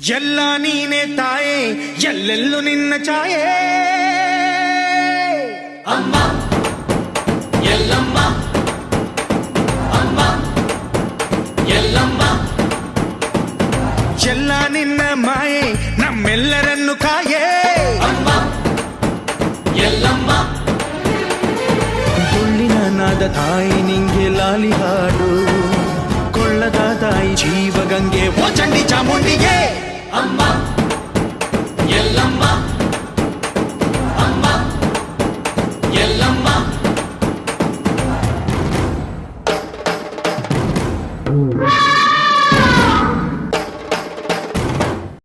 ಎಲ್ಲ ನೀನೆ ತಾಯೇ ಎಲ್ಲೆಲ್ಲೂ ನಿನ್ನ ಛಾಯೆ ಅಮ್ಮ ಎಲ್ಲಮ್ಮ ಅಮ್ಮ ಎಲ್ಲಮ್ಮ ಎಲ್ಲ ನಿನ್ನ ಮಾಯೆ ನಮ್ಮೆಲ್ಲರನ್ನು ಕಾಯೇ ಅಮ್ಮ ಎಲ್ಲಮ್ಮ ತುಳ್ಳಿನ ನಾದ ತಾಯಿ ನಿಂಗೆ ಲಾಲಿ ಹಾಡು ಕೊಳ್ಳದ ತಾಯಿ ಜೀವಗಂಗೆ ಓ ಚಂಡಿ ಚಾಮುಂಡಿಗೆ ಅಮ್ಮ